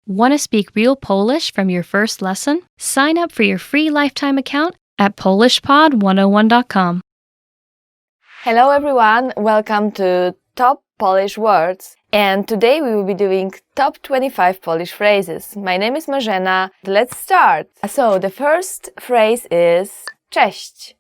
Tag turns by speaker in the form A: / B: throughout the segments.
A: Want to speak real Polish from your first lesson? Sign up for your free lifetime account at polishpod101.com.
B: Hello everyone, welcome to Top Polish Words. And today we will be doing top 25 Polish phrases. My name is Marzena. Let's start. So the first phrase is cześć.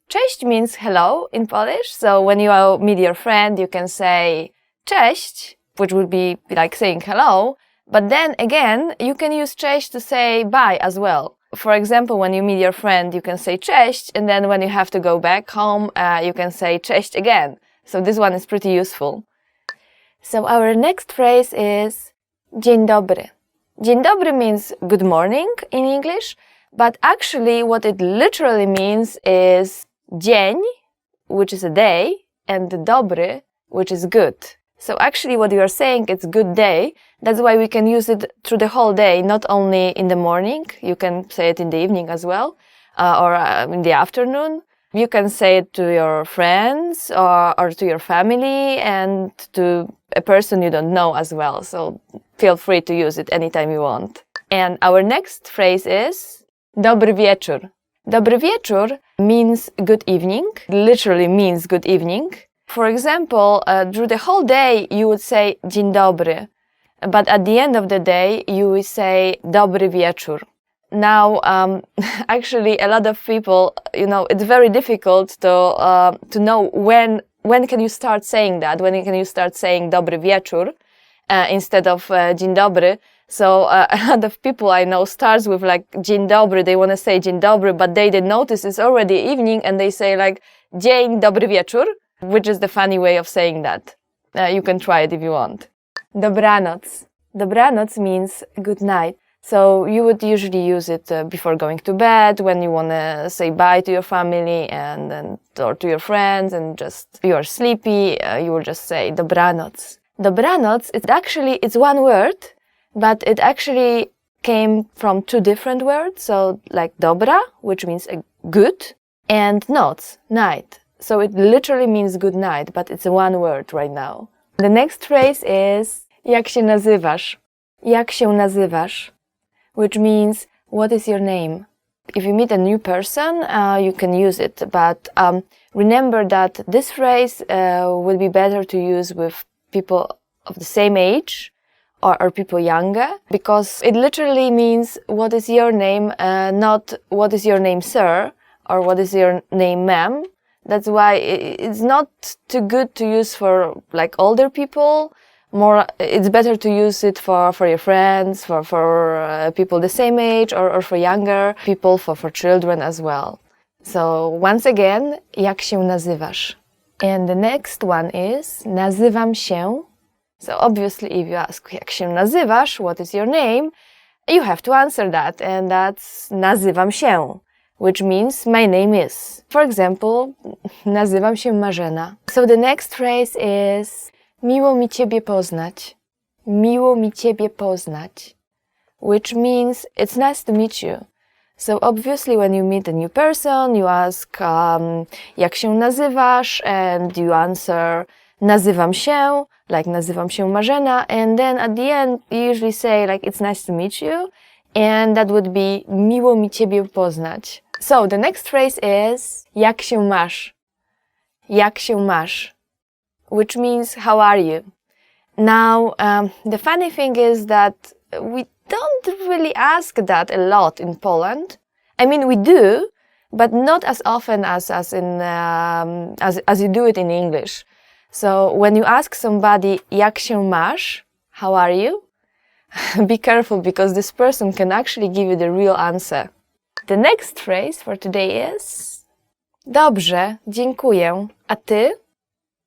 B: Cześć means hello in Polish. So when you meet your friend, you can say cześć, which would be like saying hello. But then again, you can use cześć to say bye as well. For example, when you meet your friend, you can say cześć, and then when you have to go back home, you can say cześć again. So this one is pretty useful. So our next phrase is dzień dobry. Dzień dobry means good morning in English, but actually what it literally means is dzień, which is a day, and dobry, which is good. So actually what you are saying, it's good day. That's why we can use it through the whole day, not only in the morning. You can say it in the evening as well, or in the afternoon. You can say it to your friends or to your family and to a person you don't know as well. So feel free to use it anytime you want. And our next phrase is dobry wieczór. Dobry wieczór means good evening, literally means good evening. For example, through the whole day you would say dzień dobry, but at the end of the day you would say dobry wieczór. Now, actually, a lot of people, it's very difficult to know when can you start saying that, when can you start saying dobry wieczór instead of dzień dobry. So a lot of people I know starts with like dzień dobry, they want to say dzień dobry, but they notice it's already evening and they say like dzień dobry wieczór, which is the funny way of saying that. You can try it if you want. Dobranoc. Dobranoc means good night. So you would usually use it before going to bed, when you want to say bye to your family or to your friends and just you are sleepy, you will just say dobranoc. Dobranoc, it's one word, but it actually came from two different words. So like dobra, which means good, and noc, night. So it literally means good night, but it's one word right now. The next phrase is jak się nazywasz? Jak się nazywasz? Which means, what is your name? If you meet a new person, you can use it, but remember that this phrase will be better to use with people of the same age or people younger, because it literally means, what is your name, not what is your name, sir, or what is your name, ma'am. That's why it's not too good to use for like older people. It's better to use it for your friends, for people the same age, or for younger people, for children as well. So once again, jak się nazywasz? And the next one is nazywam się. So obviously if you ask jak się nazywasz, what is your name, you have to answer that, and that's nazywam się, which means my name is. For example, nazywam się Marzena. So the next phrase is miło mi ciebie poznać. Miło mi ciebie poznać. Which means it's nice to meet you. So obviously when you meet a new person, you ask jak się nazywasz, and you answer nazywam się, like nazywam się Marzena, and then at the end you usually say like it's nice to meet you, and that would be miło mi ciebie poznać. So the next phrase is jak się masz? Jak się masz? Which means how are you? Now, the funny thing is that we don't really ask that a lot in Poland. I mean, we do, but not as often as you do it in English. So when you ask somebody jak się masz, how are you? Be careful, because this person can actually give you the real answer. The next phrase for today is dobrze, dziękuję. A ty?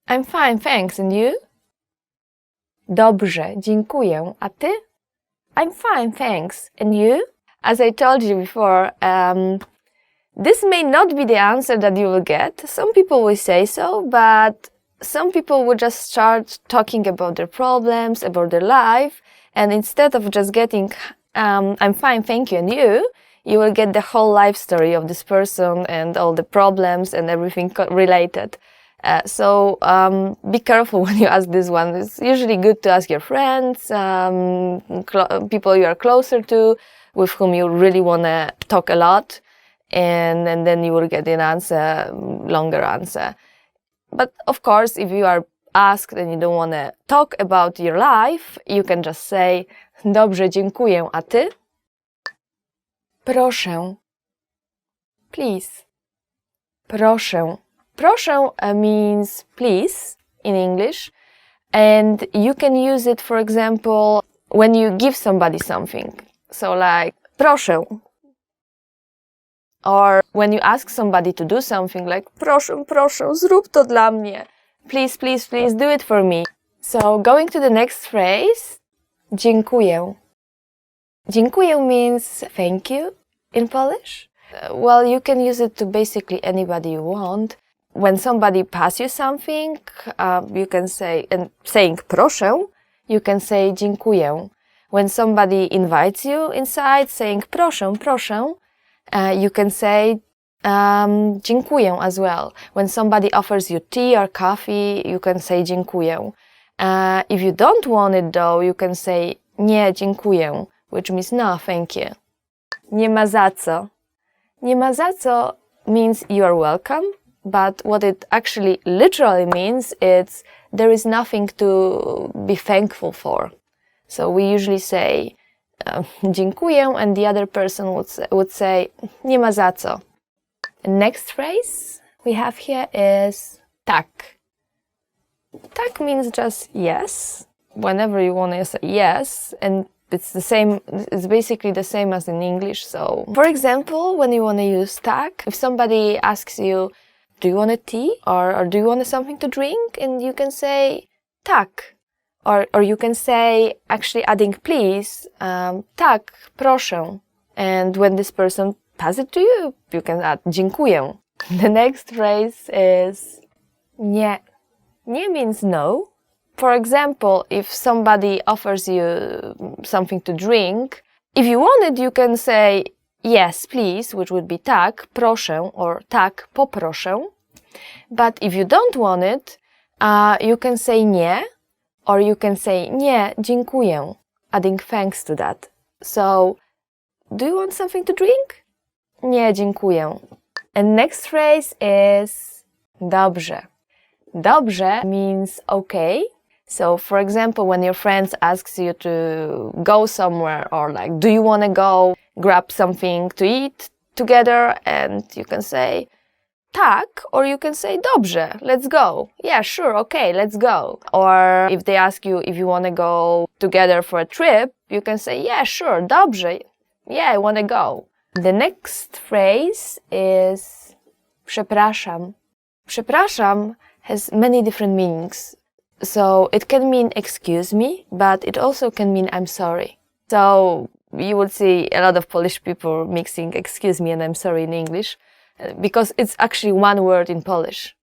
B: I'm fine, thanks. And you? Dobrze, dziękuję. A ty? I'm fine, thanks. And you? As I told you before, this may not be the answer that you will get. Some people will say so, but some people will just start talking about their problems, about their life, and instead of just getting I'm fine, thank you, and you will get the whole life story of this person and all the problems and everything related. Be careful when you ask this one. It's usually good to ask your friends, people you are closer to, with whom you really want to talk a lot, and then you will get an answer, longer answer. But of course, if you are asked and you don't want to talk about your life, you can just say dobrze, dziękuję, a ty? Proszę. Please. Proszę. Proszę means please in English, and you can use it, for example, when you give somebody something. So like, proszę. Or when you ask somebody to do something, like, proszę, proszę, zrób to dla mnie. Please, please, please do it for me. So going to the next phrase, dziękuję. Dziękuję means thank you in Polish. Well, you can use it to basically anybody you want. When somebody passes you something, you can say, and saying proszę, you can say dziękuję. When somebody invites you inside, saying proszę, proszę, you can say dziękuję as well. When somebody offers you tea or coffee, you can say dziękuję. If you don't want it though, you can say nie dziękuję, which means no, thank you. Nie ma za co. Nie ma za co means you are welcome, but what it actually literally means is there is nothing to be thankful for. So we usually say dziękuję, and the other person would say nie ma za co. The next phrase we have here is tak. Tak means just yes. Whenever you want to say yes, and it's basically the same as in English. So, for example, when you want to use tak, if somebody asks you, do you want a tea or do you want something to drink? And you can say tak. Or you can say, actually adding please, tak, proszę. And when this person passes it to you, you can add dziękuję. The next phrase is nie. Nie means no. For example, if somebody offers you something to drink, if you want it, you can say yes, please, which would be tak, proszę, or tak, poproszę. But if you don't want it, you can say nie, or you can say nie, dziękuję, adding thanks to that. So, do you want something to drink? Nie, dziękuję. And next phrase is dobrze. Dobrze means okay. So, for example, when your friends asks you to go somewhere, or like, do you want to go grab something to eat together? And you can say tak, or you can say dobrze, let's go. Yeah, sure, okay, let's go. Or if they ask you if you want to go together for a trip, you can say yeah, sure, dobrze. Yeah, I want to go. The next phrase is przepraszam. Przepraszam has many different meanings. So it can mean excuse me, but it also can mean I'm sorry. So you will see a lot of Polish people mixing excuse me and I'm sorry in English, because it's actually one word in Polish.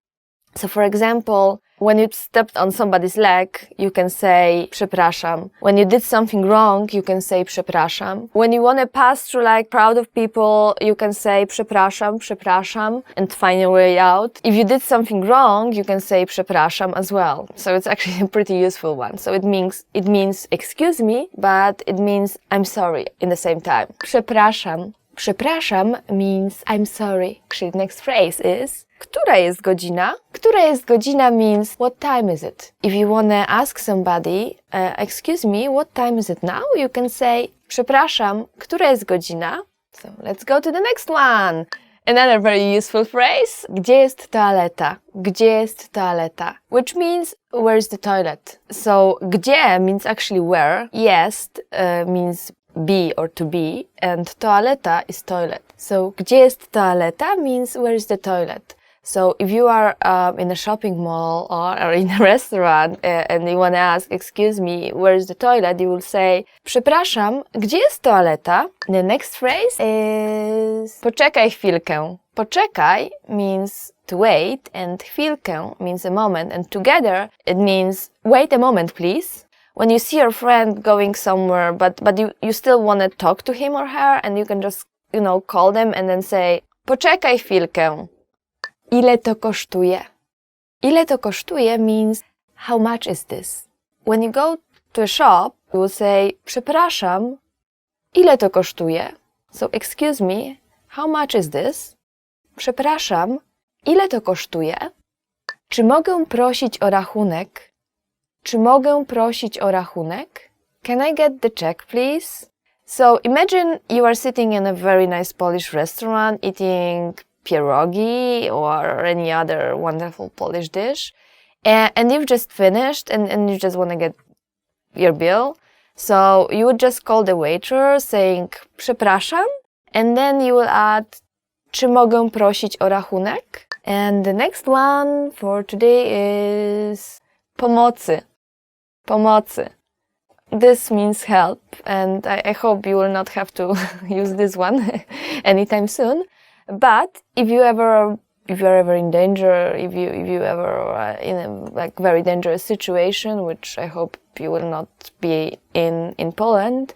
B: So for example, when you stepped on somebody's leg, you can say przepraszam. When you did something wrong, you can say przepraszam. When you want to pass through like crowd of people, you can say przepraszam, przepraszam, and find your way out. If you did something wrong, you can say przepraszam as well. So it's actually a pretty useful one. So it means excuse me, but it means I'm sorry in the same time. Przepraszam. Przepraszam means I'm sorry. Actually, the next phrase is która jest godzina? Która jest godzina means what time is it? If you want to ask somebody, excuse me, what time is it now? You can say przepraszam, która jest godzina? So let's go to the next one. Another very useful phrase. Gdzie jest toaleta? Gdzie jest toaleta? Which means where's the toilet? So gdzie means actually where. Jest means be or to be, and toaleta is toilet. So gdzie jest toaleta means where is the toilet. So if you are in a shopping mall or in a restaurant and you want to ask, excuse me, where is the toilet, you will say, przepraszam, gdzie jest toaleta? The next phrase is poczekaj chwilkę. Poczekaj means to wait, and chwilkę means a moment, and together it means wait a moment, please. When you see your friend going somewhere, but you still want to talk to him or her, and you can just, call them and then say, poczekaj chwilkę. Ile to kosztuje? Ile to kosztuje means how much is this? When you go to a shop, you will say przepraszam, ile to kosztuje? So excuse me, how much is this? Przepraszam, ile to kosztuje? Czy mogę prosić o rachunek? Czy mogę prosić o rachunek? Can I get the check, please? So imagine you are sitting in a very nice Polish restaurant eating pierogi or any other wonderful Polish dish, and you've just finished and you just want to get your bill. So you would just call the waiter saying przepraszam, and then you will add czy mogę prosić o rachunek? And the next one for today is pomocy. Pomocy. This means help, and I hope you will not have to use this one anytime soon. But if you're ever in danger, if you ever are in a very dangerous situation, which I hope you will not be in Poland,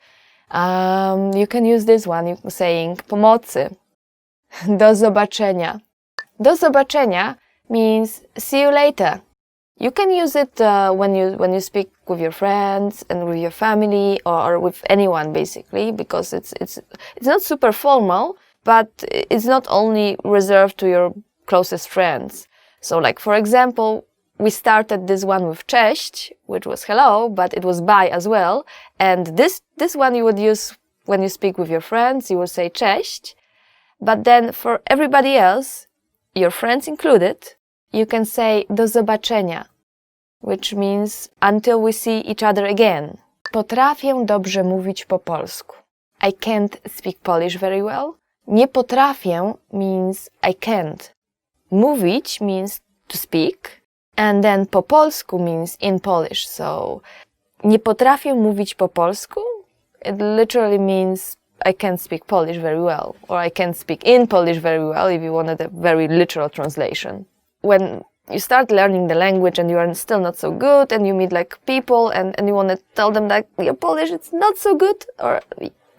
B: you can use this one, saying pomocy. Do zobaczenia. Do zobaczenia means see you later. You can use it when you speak with your friends and with your family or with anyone basically, because it's not super formal, but it's not only reserved to your closest friends. So like for example, we started this one with cześć, which was hello, but it was bye as well. And this one you would use when you speak with your friends, you would say cześć. But then for everybody else, your friends included, you can say do zobaczenia, which means until we see each other again. Potrafię dobrze mówić po polsku. I can't speak Polish very well. Nie potrafię means I can't. Mówić means to speak, and then po polsku means in Polish. So nie potrafię mówić po polsku, it literally means I can't speak Polish very well, or I can't speak in Polish very well if you wanted a very literal translation. When you start learning the language and you are still not so good and you meet like people and you want to tell them that your Polish it's not so good or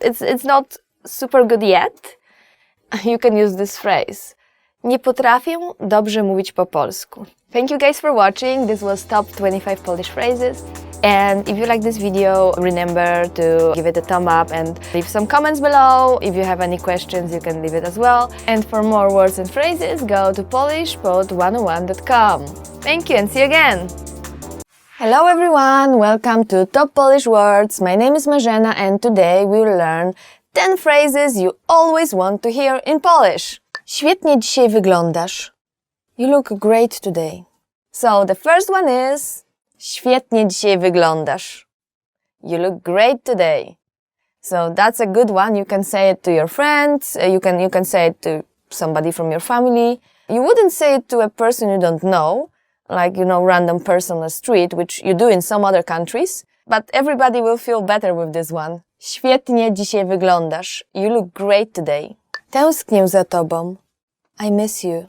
B: it's not super good yet, you can use this phrase. Nie potrafię dobrze mówić po polsku. Thank you guys for watching. This was top 25 Polish phrases. And if you like this video, remember to give it a thumb up and leave some comments below. If you have any questions, you can leave it as well. And for more words and phrases, go to polishpod101.com. Thank you and see you again! Hello everyone, welcome to Top Polish Words. My name is Marzena and today we will learn 10 phrases you always want to hear in Polish. Świetnie dzisiaj wyglądasz. You look great today. So the first one is świetnie dzisiaj wyglądasz. You look great today. So that's a good one. You can say it to your friends. You can say it to somebody from your family. You wouldn't say it to a person you don't know, like, random person on the street, which you do in some other countries. But everybody will feel better with this one. Świetnie dzisiaj wyglądasz. You look great today. Tęsknię za tobą. I miss you.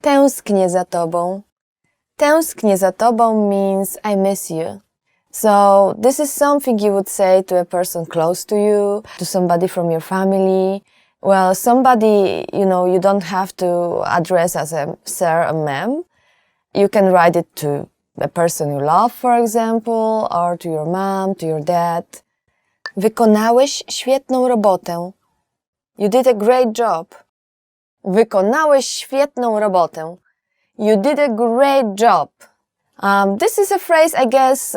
B: Tęsknię za tobą. Tęsknię za tobą means I miss you. So this is something you would say to a person close to you, to somebody from your family. Well, somebody, you don't have to address as a sir, a ma'am. You can write it to a person you love, for example, or to your mom, to your dad. Wykonałeś świetną robotę. You did a great job. Wykonałeś świetną robotę. You did a great job. This is a phrase, I guess,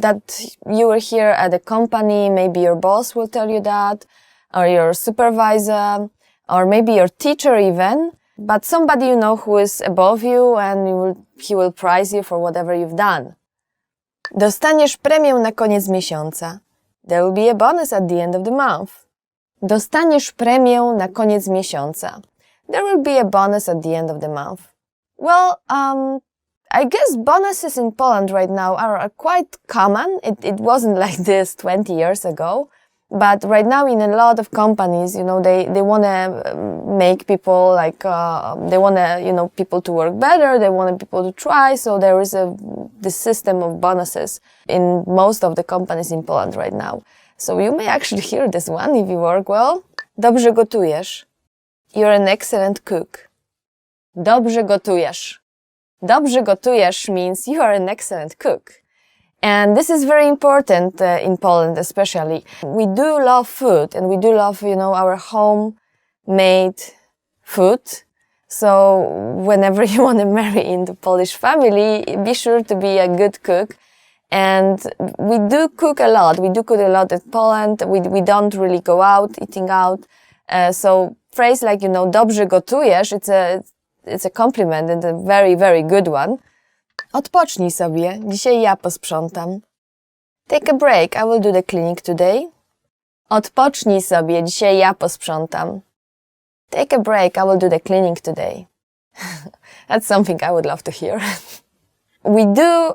B: that you will hear at a company. Maybe your boss will tell you that, or your supervisor, or maybe your teacher even. But somebody you know who is above you and he will prize you for whatever you've done. Dostaniesz premię na koniec miesiąca. There will be a bonus at the end of the month. Dostaniesz premię na koniec miesiąca. There will be a bonus at the end of the month. Well, I guess bonuses in Poland right now are quite common. It wasn't like this 20 years ago. But right now in a lot of companies, they want to make people they want to, people to work better. They want people to try. So there is this system of bonuses in most of the companies in Poland right now. So you may actually hear this one if you work well. Dobrze gotujesz. You're an excellent cook. Dobrze gotujesz. Dobrze gotujesz means you are an excellent cook. And this is very important in Poland especially. We do love food and we do love, our homemade food. So whenever you want to marry into Polish family, be sure to be a good cook. And we do cook a lot. We do cook a lot in Poland. We don't really go out, eating out. So phrase like, dobrze gotujesz, it's a compliment and a very, very good one. Odpocznij sobie, dzisiaj ja posprzątam. Take a break, I will do the cleaning today. Odpocznij sobie, dzisiaj ja posprzątam. Take a break, I will do the cleaning today. That's something I would love to hear. We do,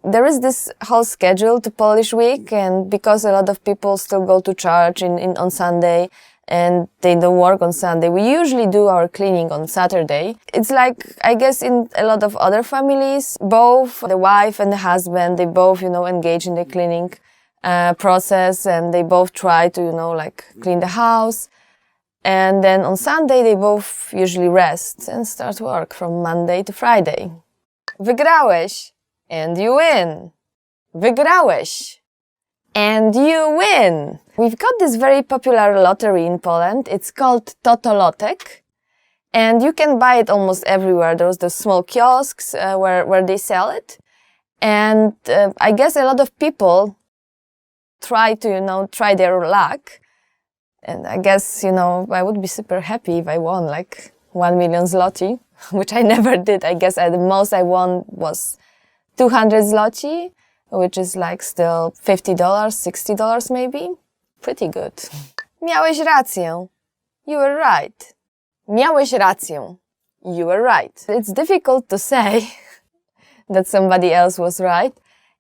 B: there is this whole schedule to Polish week, and because a lot of people still go to church on Sunday, and they don't work on Sunday, we usually do our cleaning on Saturday. It's like, I guess in a lot of other families, both the wife and the husband, they both, engage in the cleaning process, and they both try to, clean the house. And then on Sunday, they both usually rest and start work from Monday to Friday. Wygrałeś and you win. Wygrałeś and you win. We've got this very popular lottery in Poland. It's called Totolotek. And you can buy it almost everywhere. There's the small kiosks where they sell it. And I guess a lot of people try to, try their luck. And I guess, I would be super happy if I won 1 million zloty, which I never did. I guess the most I won was 200 zloty, which is still $50, $60 maybe. Pretty good. Miałeś rację. You were right. Miałeś rację. You were right. It's difficult to say that somebody else was right.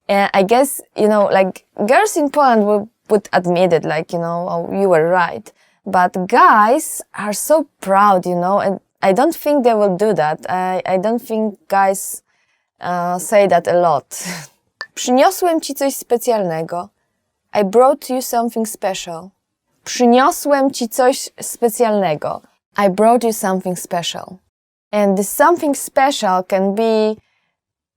B: And I guess, girls in Poland would admit it, oh, you were right. But guys are so proud, and I don't think they will do that. I don't think guys say that a lot. Przyniosłem ci coś specjalnego. I brought you something special. Przyniosłem ci coś specjalnego. I brought you something special. And this something special can be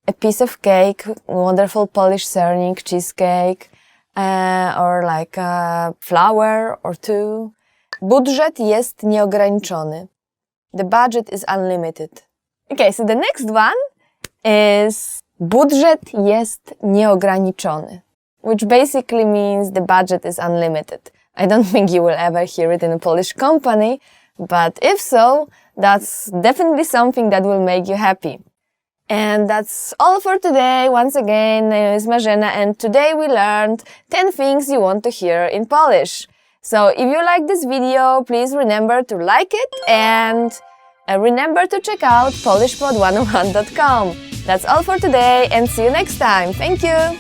B: a piece of cake, wonderful Polish surname, cheesecake, or a flower or two. Budżet jest nieograniczony. The budget is unlimited. Okay, so the next one is budżet jest nieograniczony, which basically means the budget is unlimited. I don't think you will ever hear it in a Polish company, but if so, that's definitely something that will make you happy. And that's all for today. Once again, my name is Marzena, and today we learned 10 things you want to hear in Polish. So if you like this video, please remember to like it and remember to check out polishpod101.com. That's all for today, and see you next time. Thank you!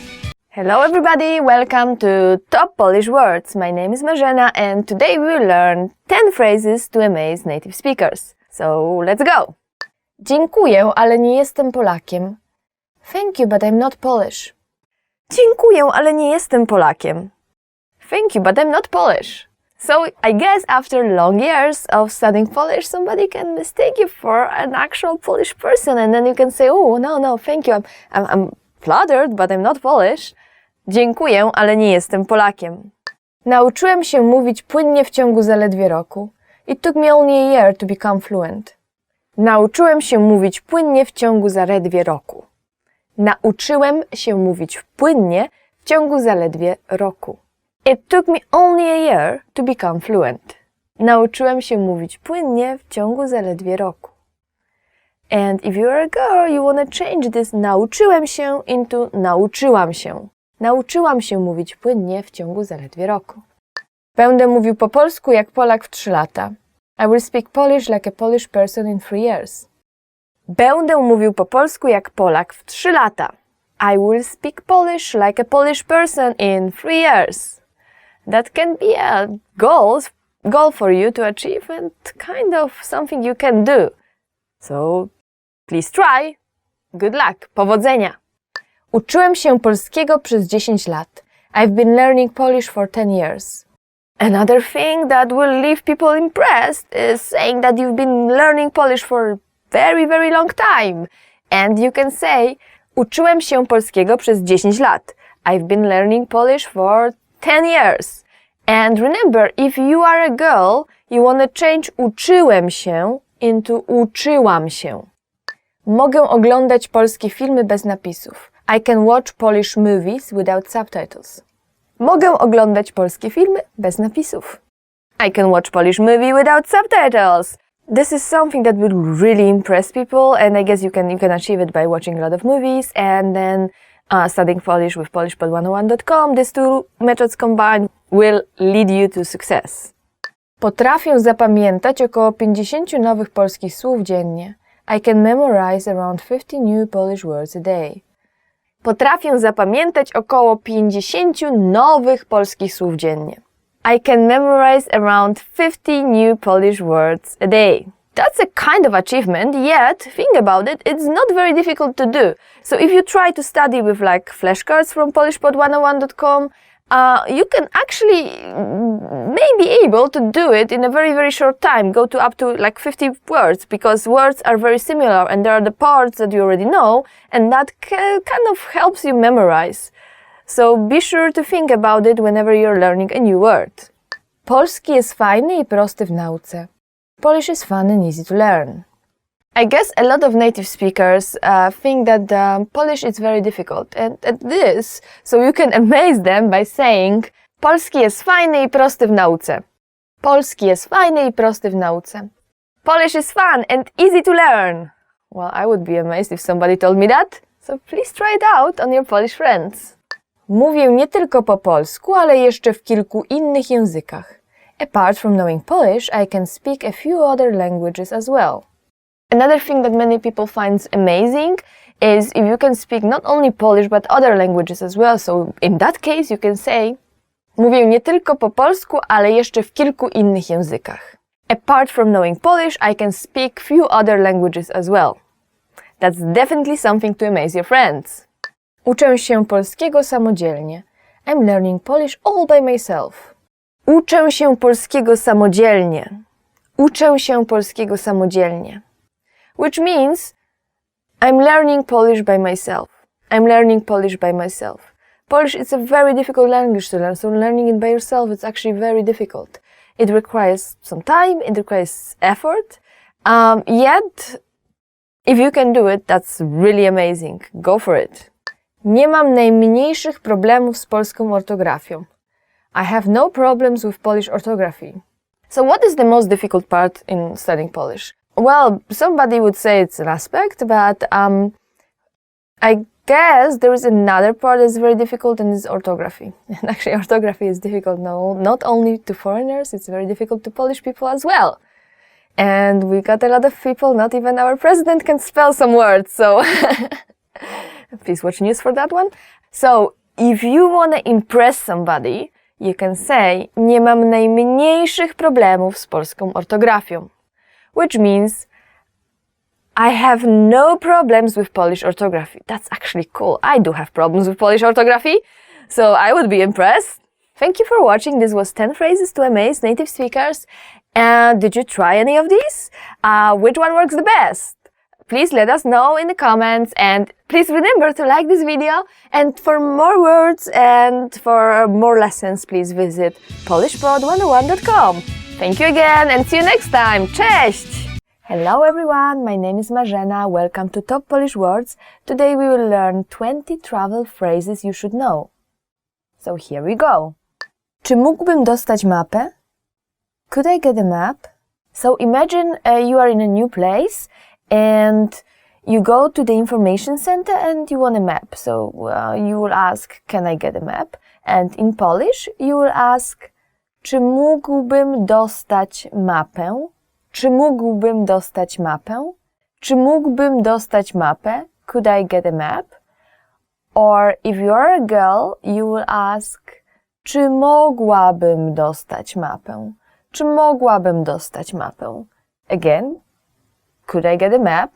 B: Hello everybody, welcome to Top Polish Words. My name is Marzena, and today we will learn 10 phrases to amaze native speakers. So let's go! Dziękuję, ale nie jestem Polakiem. Thank you, but I'm not Polish. Dziękuję, ale nie jestem Polakiem. Thank you, but I'm not Polish. So I guess after long years of studying Polish, somebody can mistake you for an actual Polish person, and then you can say, oh, no, thank you, I'm flattered, but I'm not Polish. Dziękuję, ale nie jestem Polakiem. Nauczyłem się mówić płynnie w ciągu zaledwie roku. It took me only a year to become fluent. Nauczyłem się mówić płynnie w ciągu zaledwie roku. Nauczyłem się mówić płynnie w ciągu zaledwie roku. It took me only a year to become fluent. Nauczyłem się mówić płynnie w ciągu zaledwie roku. And if you're a girl, you want to change this nauczyłem się into nauczyłam się. Nauczyłam się mówić płynnie w ciągu zaledwie roku. Będę mówił po polsku jak Polak w 3 lata. I will speak Polish like a Polish person in 3 years. Będę mówił po polsku jak Polak w 3 lata. I will speak Polish like a Polish person in 3 years. That can be a goal for you to achieve and kind of something you can do. So, please try. Good luck. Powodzenia. Uczyłem się polskiego przez 10 lat. I've been learning Polish for 10 years. Another thing that will leave people impressed is saying that you've been learning Polish for a very, very long time. And you can say, uczyłem się polskiego przez 10 lat. I've been learning Polish for 10 years. And remember, if you are a girl, you want to change uczyłem się into uczyłam się. Mogę oglądać polskie filmy bez napisów. I can watch Polish movies without subtitles. Mogę oglądać polskie filmy bez napisów. I can watch Polish movie without subtitles. This is something that will really impress people, and I guess you can achieve it by watching a lot of movies and then studying Polish with polishpod101.com. These two methods combined will lead you to success. Potrafię zapamiętać około 50 nowych polskich słów dziennie. I can memorize around 50 new Polish words a day. Potrafię zapamiętać około 50 nowych polskich słów dziennie. I can memorize around 50 new Polish words a day. That's a kind of achievement, yet, think about it, it's not very difficult to do. So if you try to study with like flashcards from polishpod101.com, you can actually maybe able to do it in a very, very short time, go to up to like 50 words, because words are very similar and there are the parts that you already know, and that kind of helps you memorize. So be sure to think about it whenever you're learning a new word. Polski jest fajny I prosty w nauce. Polish is fun and easy to learn. I guess a lot of native speakers think that Polish is very difficult and at this, so you can amaze them by saying Polski jest fajny I prosty w nauce. Polski jest fajny I prosty w nauce. Polish is fun and easy to learn. Well, I would be amazed if somebody told me that, so please try it out on your Polish friends. Mówię nie tylko po polsku, ale jeszcze w kilku innych językach. Apart from knowing Polish, I can speak a few other languages as well. Another thing that many people find amazing is if you can speak not only Polish but other languages as well. So in that case you can say mówię nie tylko po polsku, ale jeszcze w kilku innych językach. Apart from knowing Polish, I can speak few other languages as well. That's definitely something to amaze your friends. Uczę się polskiego samodzielnie. I'm learning Polish all by myself. Uczę się polskiego samodzielnie. Uczę się polskiego samodzielnie. Which means I'm learning Polish by myself. I'm learning Polish by myself. Polish is a very difficult language to learn, so learning it by yourself is actually very difficult. It requires some time, it requires effort, yet if you can do it, that's really amazing. Go for it. Nie mam najmniejszych problemów z polską ortografią. I have no problems with Polish orthography. So what is the most difficult part in studying Polish? Well, somebody would say it's an aspect, but I guess there is another part that's very difficult, and it's orthography. And actually orthography is difficult not only to foreigners, it's very difficult to Polish people as well. And we got a lot of people, not even our president can spell some words, so please watch news for that one. So if you want to impress somebody, you can say nie mam najmniejszych problemów z polską ortografią. Which means I have no problems with Polish orthography. That's actually cool. I do have problems with Polish orthography, so I would be impressed. Thank you for watching. This was 10 phrases to amaze native speakers. And did you try any of these? Which one works the best? Please let us know in the comments, and please remember to like this video. And for more words and for more lessons, please visit polishpod101.com. Thank you again and see you next time. Cześć! Hello everyone, my name is Marzena. Welcome to Top Polish Words. Today we will learn 20 travel phrases you should know. So here we go. Czy mógłbym dostać mapę? Could I get a map? So imagine you are in a new place and you go to the information center and you want a map. So you will ask, can I get a map? And in Polish you will ask, czy mógłbym dostać mapę? Czy mógłbym dostać mapę? Czy mógłbym dostać mapę? Could I get a map? Or if you are a girl, you will ask, czy mogłabym dostać mapę? Czy mogłabym dostać mapę? Again, could I get a map?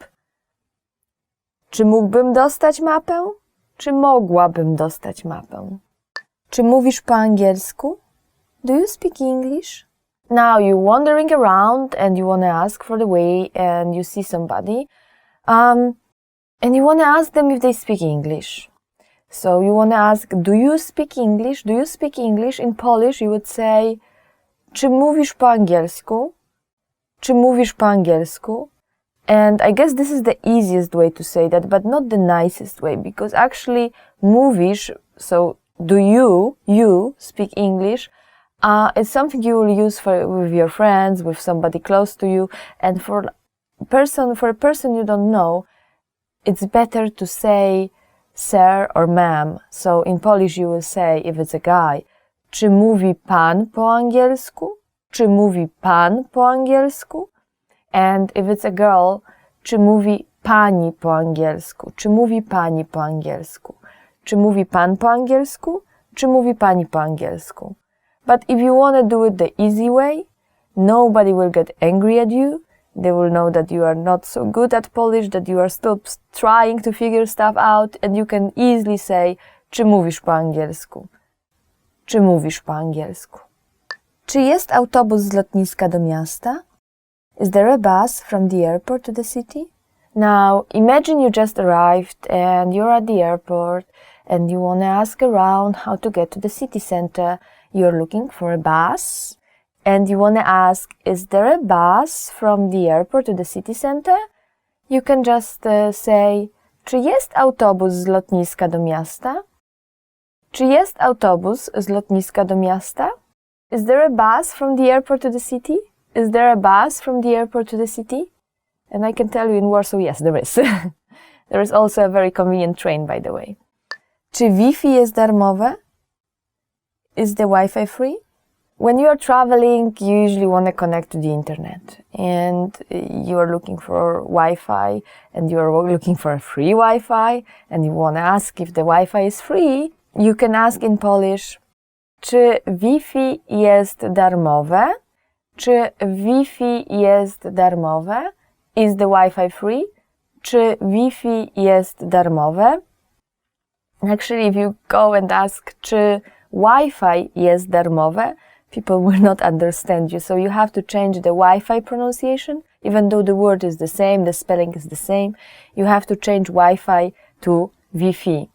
B: Czy mógłbym dostać mapę? Czy mogłabym dostać mapę? Czy mówisz po angielsku? Do you speak English? Now you're wandering around and you want to ask for the way and you see somebody. and you want to ask them if they speak English. So you want to ask, do you speak English? Do you speak English? In Polish you would say, czy mówisz po angielsku? Czy mówisz po angielsku? And I guess this is the easiest way to say that, but not the nicest way, because actually mówisz, so do you speak English, it's something you will use with your friends, with somebody close to you, and for a person you don't know, it's better to say sir or ma'am. So in Polish you will say, if it's a guy, czy mówi pan po angielsku? Czy mówi pan po angielsku? And if it's a girl, czy mówi pani po angielsku? Czy mówi pani po angielsku? Czy mówi pan po angielsku? Czy mówi pani po angielsku? But if you want to do it the easy way, nobody will get angry at you. They will know that you are not so good at Polish, that you are still trying to figure stuff out, and you can easily say, czy mówisz po angielsku? Czy mówisz po angielsku? Czy jest autobus z lotniska do miasta? Is there a bus from the airport to the city? Now, imagine you just arrived and you're at the airport and you want to ask around how to get to the city center. You're looking for a bus and you want to ask, is there a bus from the airport to the city center? You can just say, czy jest autobus z lotniska do miasta? Czy jest autobus z lotniska do miasta? Is there a bus from the airport to the city? Is there a bus from the airport to the city? And I can tell you in Warsaw, yes, there is. There is also a very convenient train, by the way. Czy Wi-Fi jest darmowe? Is the Wi-Fi free? When you are traveling, you usually want to connect to the internet. And you are looking for Wi-Fi, and you are looking for a free Wi-Fi, and you want to ask if the Wi-Fi is free. You can ask in Polish, czy Wi-Fi jest darmowe? Czy Wi-Fi jest darmowe? Is the Wi-Fi free? Czy Wi-Fi jest darmowe? Actually, if you go and ask, czy Wi-Fi jest darmowe, people will not understand you. So you have to change the Wi-Fi pronunciation. Even though the word is the same, the spelling is the same, you have to change Wi-Fi to Wi-Fi.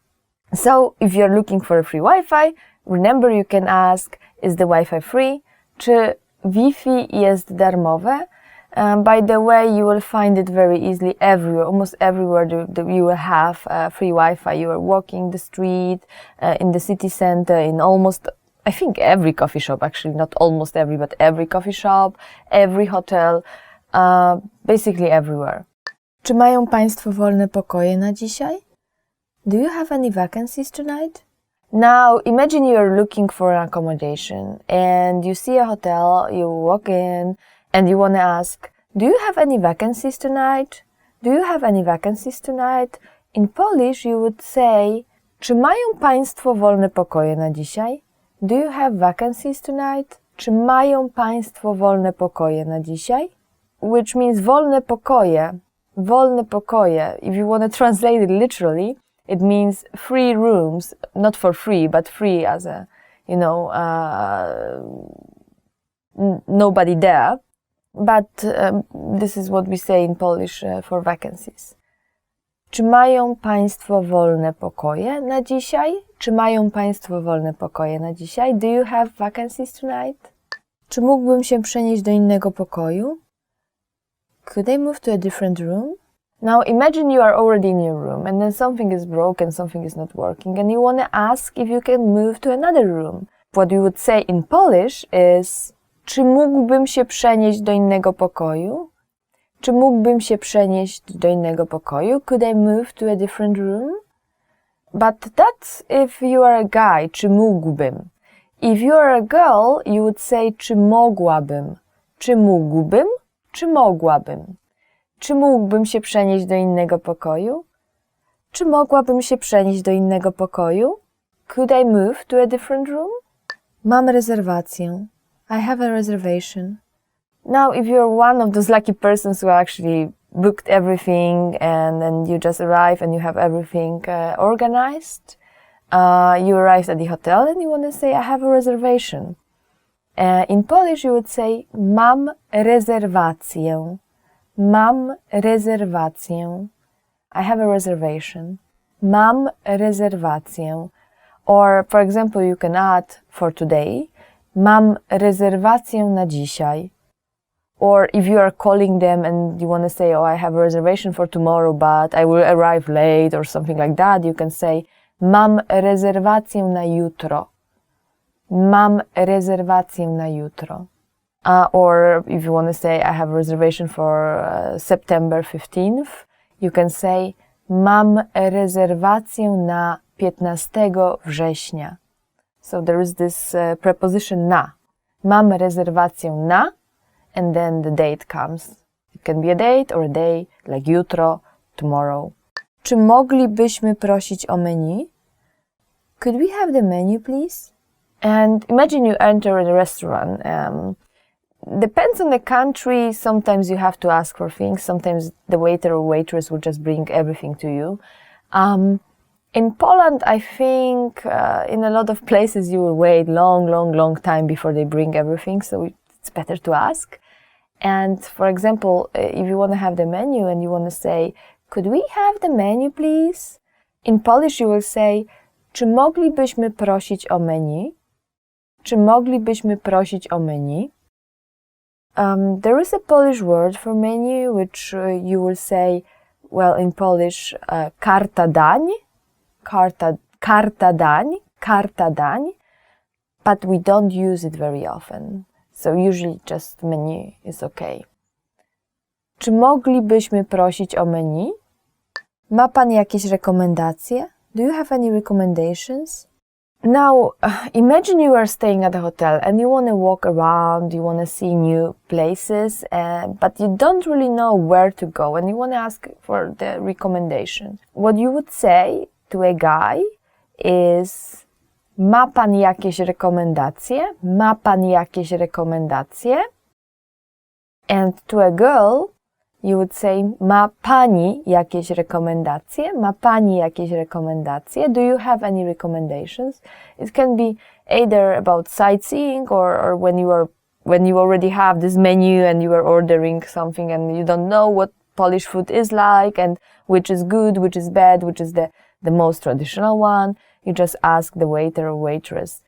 B: So if you're looking for a free Wi-Fi, remember you can ask, is the Wi-Fi free? Czy Wi-Fi jest darmowe? By the way, you will find it very easily everywhere, almost everywhere you will have free Wi-Fi. You are walking the street, in the city center, in almost, I think every coffee shop, actually, not almost every, but every coffee shop, every hotel, basically everywhere. Czy mają Państwo wolne pokoje na dzisiaj? Do you have any vacancies tonight? Now, imagine you are looking for an accommodation and you see a hotel, you walk in and you want to ask, do you have any vacancies tonight? Do you have any vacancies tonight? In Polish you would say, czy mają Państwo wolne pokoje na dzisiaj? Do you have vacancies tonight? Czy mają Państwo wolne pokoje na dzisiaj? Which means wolne pokoje. Wolne pokoje. If you want to translate it literally, it means free rooms, not for free, but free as a, nobody there. But this is what we say in Polish for vacancies. Czy mają Państwo wolne pokoje na dzisiaj? Czy mają Państwo wolne pokoje na dzisiaj? Do you have vacancies tonight? Czy mógłbym się przenieść do innego pokoju? Could I move to a different room? Now imagine you are already in your room and then something is broken, something is not working and you want to ask if you can move to another room. What you would say in Polish is, czy mógłbym się przenieść do innego pokoju? Czy mógłbym się przenieść do innego pokoju? Could I move to a different room? But that's if you are a guy, czy mógłbym. If you are a girl, you would say, czy mogłabym. Czy mógłbym? Czy mogłabym? Czy mógłbym się przenieść do innego pokoju? Czy mogłabym się przenieść do innego pokoju? Could I move to a different room? Mam rezerwację. I have a reservation. Now, if you're one of those lucky persons who actually booked everything and then you just arrive and you have everything organized, you arrived at the hotel and you want to say, I have a reservation. In Polish, you would say, mam rezerwację. Mam rezerwację. I have a reservation. Mam rezerwację. Or, for example, you can add for today. Mam rezerwację na dzisiaj. Or if you are calling them and you want to say, oh, I have a reservation for tomorrow, but I will arrive late or something like that, you can say, mam rezerwację na jutro. Mam rezerwację na jutro. Or if you want to say, I have a reservation for September 15th, you can say, mam rezerwację na 15 września. So there is this preposition na. Mam rezerwację na, and then the date comes. It can be a date or a day, like jutro, tomorrow. Czy moglibyśmy prosić o menu? Could we have the menu, please? And imagine you enter a restaurant. Depends on the country. Sometimes you have to ask for things. Sometimes the waiter or waitress will just bring everything to you. In Poland, I think in a lot of places you will wait long time before they bring everything. So it's better to ask. And for example, if you want to have the menu and you want to say, could we have the menu, please? In Polish you will say, czy moglibyśmy prosić o menu? Czy moglibyśmy prosić o menu? There is a Polish word for menu, which you will say, well, in Polish, karta dań, karta dań, but we don't use it very often. So usually just menu is okay. Czy moglibyśmy prosić o menu? Ma pan jakieś rekomendacje? Do you have any recommendations? Now, imagine you are staying at a hotel and you want to walk around, you want to see new places, but you don't really know where to go and you want to ask for the recommendation. What you would say to a guy is, ma pan jakieś rekomendacje? Ma pan jakieś rekomendacje? And to a girl, you would say, ma pani jakieś rekomendacje? Ma pani jakieś rekomendacje? Do you have any recommendations? It can be either about sightseeing or when you already have this menu and you are ordering something and you don't know what Polish food is like and which is good, which is bad, which is the most traditional one. You just ask the waiter or waitress,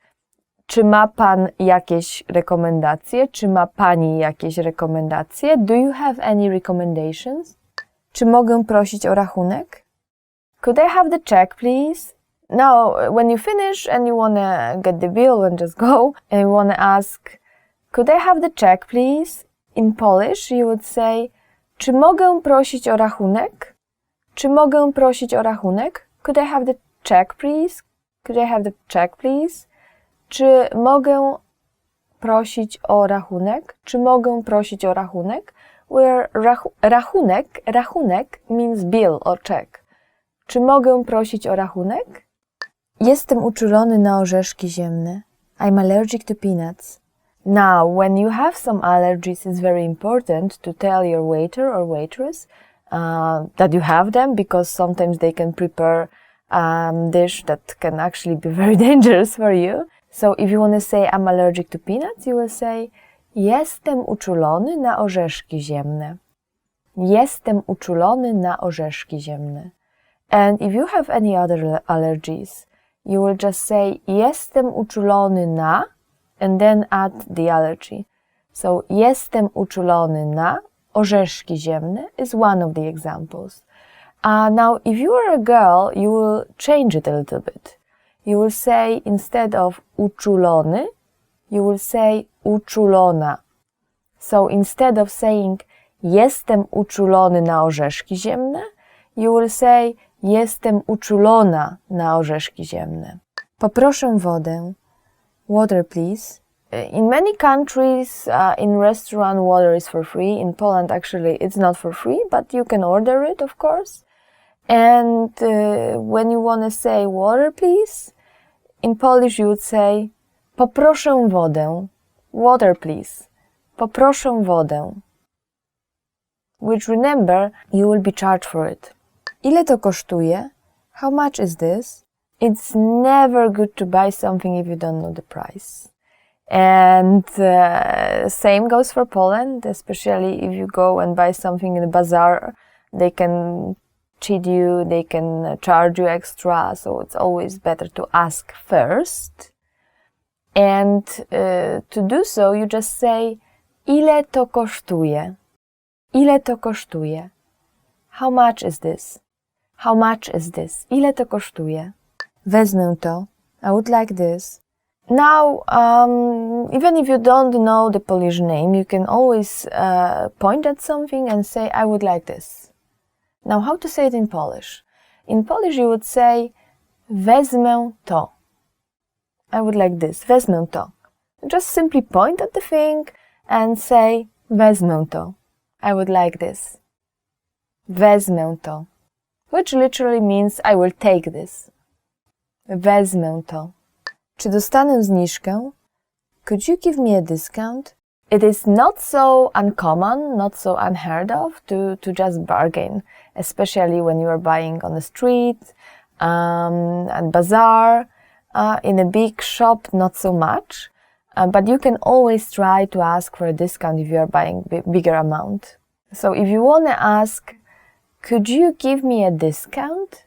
B: czy ma pan jakieś rekomendacje? Czy ma pani jakieś rekomendacje? Do you have any recommendations? Czy mogę prosić o rachunek? Could I have the check, please? Now, when you finish and you want to get the bill and just go, and you want to ask, could I have the check, please? In Polish, you would say, czy mogę prosić o rachunek? Czy mogę prosić o rachunek? Could I have the check, please? Could I have the check, please? Czy mogę prosić o rachunek? Czy mogę prosić o rachunek? Where rachunek means bill or check. Czy mogę prosić o rachunek? Jestem uczulony na orzeszki ziemne. I'm allergic to peanuts. Now, when you have some allergies, it's very important to tell your waiter or waitress that you have them, because sometimes they can prepare dish that can actually be very dangerous for you. So if you want to say I'm allergic to peanuts, you will say jestem uczulony na orzeszki ziemne. Jestem uczulony na orzeszki ziemne. And if you have any other allergies, you will just say jestem uczulony na and then add the allergy. So jestem uczulony na orzeszki ziemne is one of the examples. Now, if you are a girl, you will change it a little bit. You will say, instead of uczulony, you will say uczulona. So instead of saying jestem uczulony na orzeszki ziemne, you will say jestem uczulona na orzeszki ziemne. Poproszę wodę. Water, please. In many countries, in restaurant, water is for free. In Poland, actually, it's not for free, but you can order it, of course. And when you want to say water, please, in Polish you would say poproszę wodę. Water, please. Poproszę wodę. Which, remember, you will be charged for it. Ile to kosztuje? How much is this? It's never good to buy something if you don't know the price. And same goes for Poland, especially if you go and buy something in the bazaar. They can cheat you, they can charge you extra, so it's always better to ask first. And to do so, you just say, ile to kosztuje? Ile to kosztuje? How much is this? How much is this? Ile to kosztuje? Wezmę to. I would like this. Now, even if you don't know the Polish name, you can always point at something and say, I would like this. Now, how to say it in Polish? In Polish, you would say, wezmę to. I would like this. Wezmę to. Just simply point at the thing and say, wezmę to. I would like this. Wezmę to. Which literally means I will take this. Wezmę to. Czy dostanę zniżkę? Could you give me a discount? It is not so uncommon, not so unheard of to just bargain, especially when you are buying on the street, at bazaar, in a big shop, not so much. But you can always try to ask for a discount if you are buying bigger amount. So if you want to ask, could you give me a discount?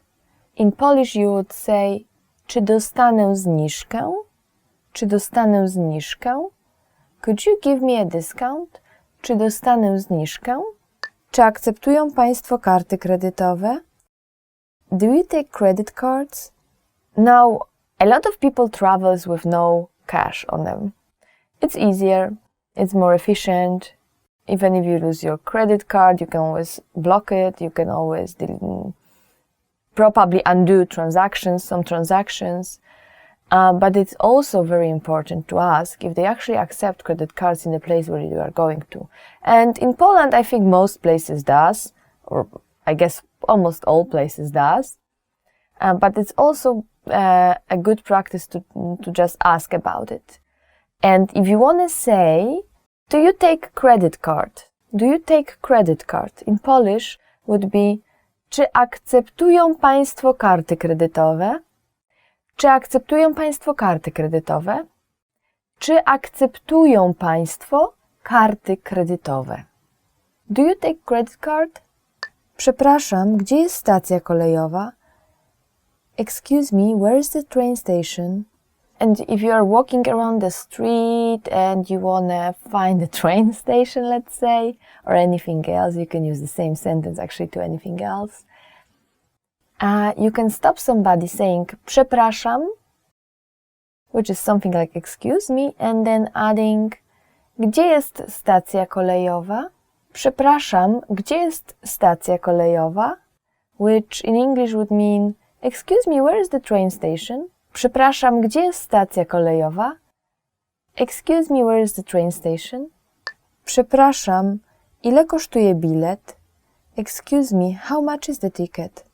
B: In Polish you would say, czy dostanę zniżkę? Czy dostanę zniżkę? Could you give me a discount? Czy dostanę zniżkę? Czy akceptują Państwo karty kredytowe? Do you take credit cards? Now, a lot of people travels with no cash on them. It's easier, it's more efficient. Even if you lose your credit card, you can always block it, you can always probably undo some transactions. But it's also very important to ask if they actually accept credit cards in the place where you are going to. And in Poland, I think most places does, or I guess almost all places does. But it's also a good practice to just ask about it. And if you want to say, do you take credit card? Do you take credit card? In Polish would be, czy akceptują Państwo karty kredytowe? Czy akceptują Państwo karty kredytowe? Czy akceptują Państwo karty kredytowe? Do you take credit card? Przepraszam, gdzie jest stacja kolejowa? Excuse me, where is the train station? And if you are walking around the street and you want to find the train station, let's say, or anything else, you can use the same sentence actually to anything else. You can stop somebody saying, przepraszam, which is something like excuse me, and then adding, gdzie jest stacja kolejowa? Przepraszam, gdzie jest stacja kolejowa? Which in English would mean, excuse me, where is the train station? Przepraszam, gdzie jest stacja kolejowa? Excuse me, where is the train station? Przepraszam, ile kosztuje bilet? Excuse me, how much is the ticket?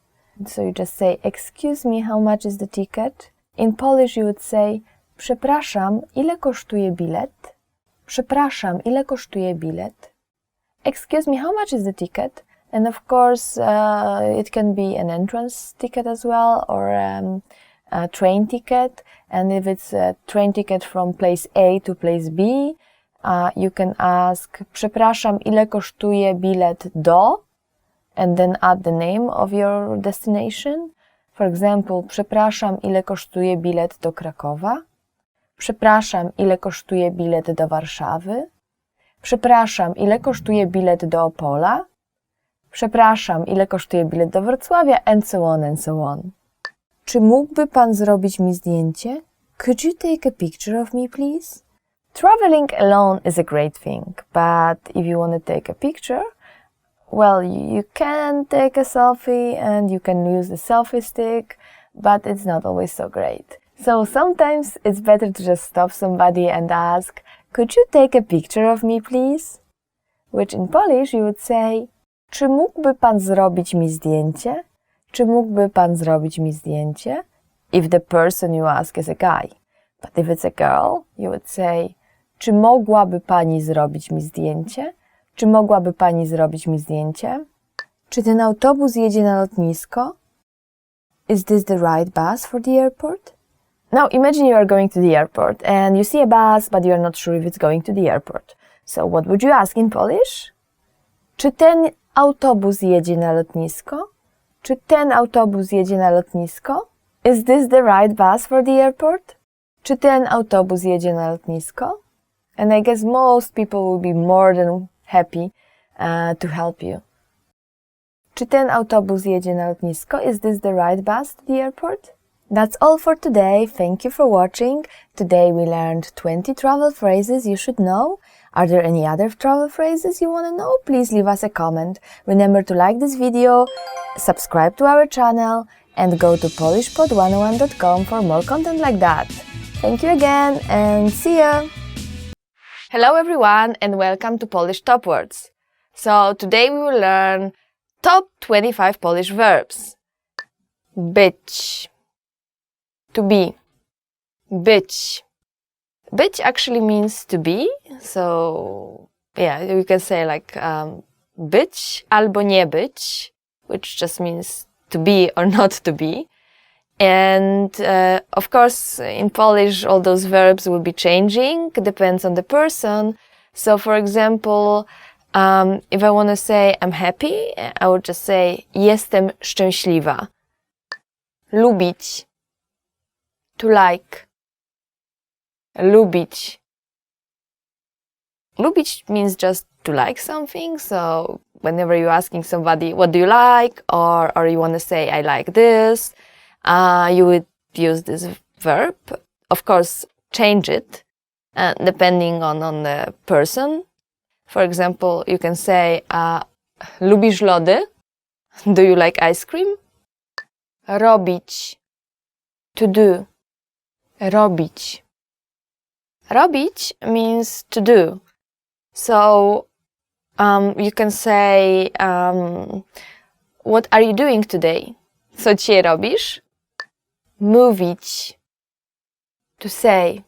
B: So you just say, excuse me, how much is the ticket? In Polish you would say, przepraszam, ile kosztuje bilet? Przepraszam, ile kosztuje bilet? Excuse me, how much is the ticket? And of course, it can be an entrance ticket as well, or a train ticket. And if it's a train ticket from place A to place B, you can ask, przepraszam, ile kosztuje bilet do? And then add the name of your destination. For example, przepraszam, ile kosztuje bilet do Krakowa? Przepraszam, ile kosztuje bilet do Warszawy? Przepraszam, ile kosztuje bilet do Opola? Przepraszam, ile kosztuje bilet do Wrocławia? And so on, and so on. Czy mógłby Pan zrobić mi zdjęcie? Could you take a picture of me, please? Traveling alone is a great thing, but if you want to take a picture, well, you can take a selfie and you can use the selfie stick, but it's not always so great. So sometimes it's better to just stop somebody and ask, could you take a picture of me, please? Which in Polish you would say, czy mógłby Pan zrobić mi zdjęcie? Czy mógłby Pan zrobić mi zdjęcie? If the person you ask is a guy. But if it's a girl, you would say, czy mogłaby Pani zrobić mi zdjęcie? Czy mogłaby Pani zrobić mi zdjęcie? Czy ten autobus jedzie na lotnisko? Is this the right bus for the airport? Now imagine you are going to the airport and you see a bus, but you are not sure if it's going to the airport. So what would you ask in Polish? Czy ten autobus jedzie na lotnisko? Czy ten autobus jedzie na lotnisko? Is this the right bus for the airport? Czy ten autobus jedzie na lotnisko? And I guess most people will be more than happy to help you. Czy ten autobus jedzie na lotnisko? Is this the right bus to the airport? That's all for today. Thank you for watching. Today we learned 20 travel phrases you should know. Are there any other travel phrases you want to know? Please leave us a comment. Remember to like this video, subscribe to our channel, and go to polishpod101.com for more content like that. Thank you again and see ya! Hello everyone and welcome to Polish Top Words. So today we will learn top 25 Polish verbs. Być. To be. Być. Być actually means to be, so yeah, you can say like być albo nie być, which just means to be or not to be. And of course, in Polish, all those verbs will be changing, depends on the person. So for example, if I want to say I'm happy, I would just say jestem szczęśliwa. Lubić. To like. Lubić. Lubić means just to like something, so whenever you're asking somebody, what do you like? Or you want to say, I like this, you would use this verb. Of course, change it, depending on the person. For example, you can say, lubisz lody? Do you like ice cream? Robić. To do. Robić. Robić means to do. So you can say, what are you doing today? Co dzisiaj robisz? Mówić. To say.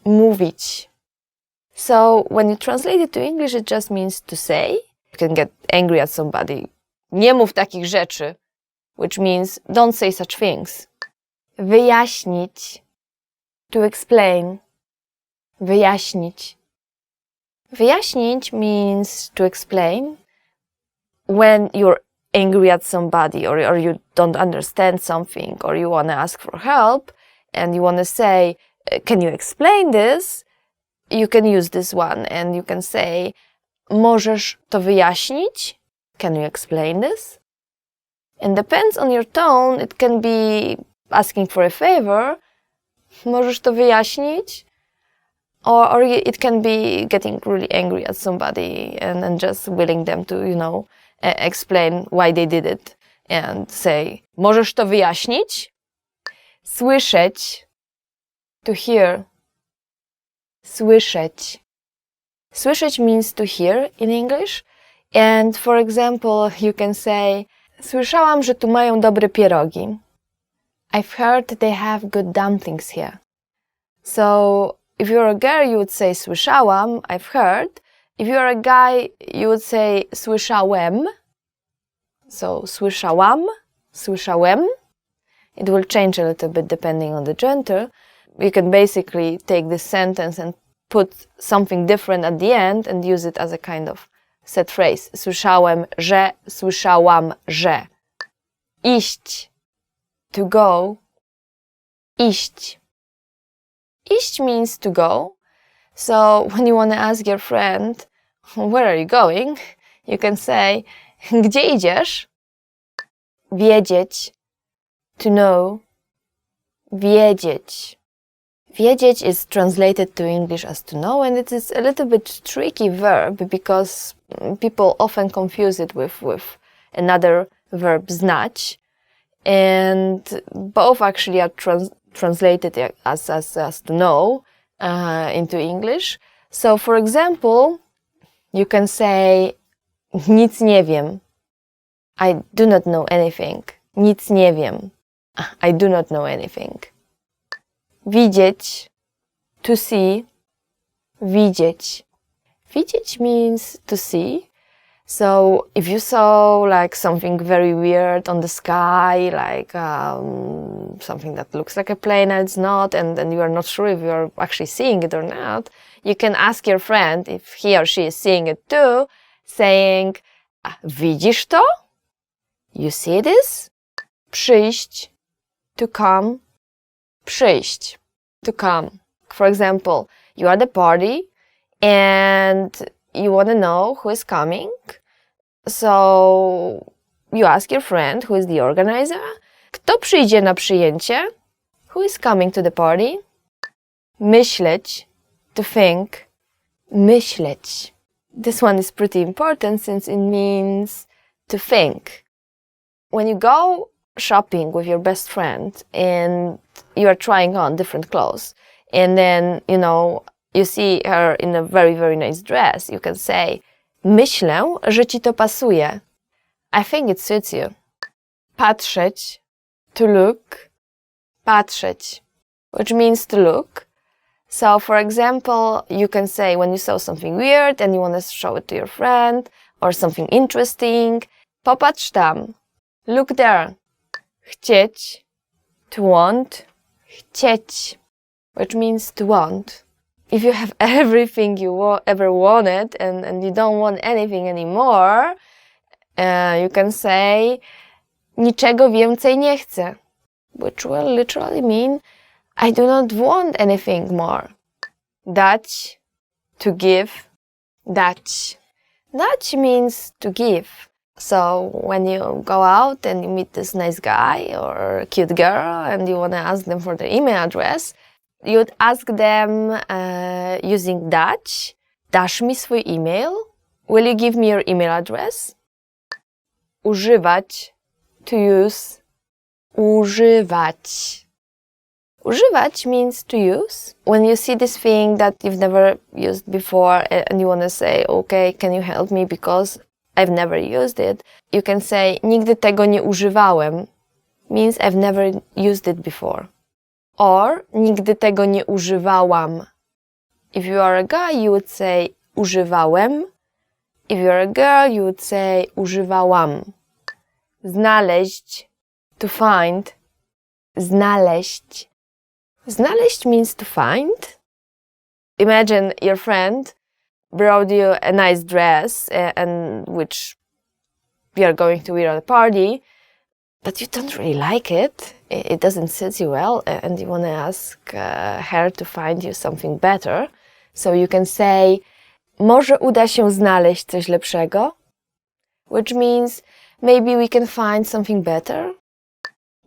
B: Mówić. So when you translate it to English, it just means to say. You can get angry at somebody. Nie mów takich rzeczy, which means don't say such things. Wyjaśnić. To explain. Wyjaśnić. Wyjaśnić means to explain. When you're angry at somebody or you don't understand something or you want to ask for help and you want to say, can you explain this? You can use this one and you can say, możesz to wyjaśnić? Can you explain this? And depends on your tone, it can be asking for a favor. Możesz to wyjaśnić? Or it can be getting really angry at somebody and just willing them to, explain why they did it and say, możesz to wyjaśnić? Słyszeć. To hear. Słyszeć. Słyszeć means to hear in English. And for example, you can say, słyszałam, że tu mają dobre pierogi. I've heard they have good dumplings here. So, if you're a girl, you would say słyszałam, I've heard. If you're a guy, you would say słyszałem. So, słyszałam, słyszałem. It will change a little bit depending on the gender. You can basically take this sentence and put something different at the end and use it as a kind of set phrase. Słyszałem, że, słyszałam, że. Iść. To go. Iść. Iść means to go. So when you want to ask your friend, where are you going? You can say, gdzie idziesz? Wiedzieć. To know. Wiedzieć. Wiedzieć is translated to English as to know, and it is a little bit tricky verb because people often confuse it with another verb, znać. And both actually are translated as to know into English. So, for example, you can say, nic nie wiem. I do not know anything. Nic nie wiem. I do not know anything. Widzieć. To see. Widzieć. Widzieć means to see. So if you saw like something very weird on the sky, like something that looks like a plane and it's not, and then you are not sure if you're actually seeing it or not, you can ask your friend if he or she is seeing it too, saying, widzisz to? You see this? Przyjść, to come, przyjść, to come. For example, you are at the party and you want to know who is coming. So you ask your friend who is the organizer. Kto przyjdzie na przyjęcie? Who is coming to the party? Myśleć, to think, myśleć. This one is pretty important since it means to think. When you go shopping with your best friend and you are trying on different clothes and then, you see her in a very, very nice dress, you can say, myślę, że ci to pasuje. I think it suits you. Patrzeć, to look, patrzeć, which means to look. So, for example, you can say when you saw something weird and you want to show it to your friend or something interesting, popatrz tam, look there. Chcieć, to want, chcieć, which means to want. If you have everything you ever wanted and you don't want anything anymore, you can say, niczego więcej nie chcę, which will literally mean, I do not want anything more. Dać, to give, dać. Dać means to give. So when you go out and you meet this nice guy or cute girl and you want to ask them for their email address, you'd ask them using dać. Dasz mi swój email? Will you give me your email address? Używać, to use. Używać. Używać means to use. When you see this thing that you've never used before and you want to say, okay, can you help me because I've never used it, you can say, nigdy tego nie używałem, means I've never used it before. Or, nigdy tego nie używałam. If you are a guy, you would say, używałem. If you are a girl, you would say, używałam. Znaleźć, to find. Znaleźć. Znaleźć means to find. Imagine your friend brought you a nice dress and which you are going to wear at a party, but you don't really like it. It doesn't sit you well and you want to ask her to find you something better. So you can say, może uda się znaleźć coś lepszego, which means maybe we can find something better.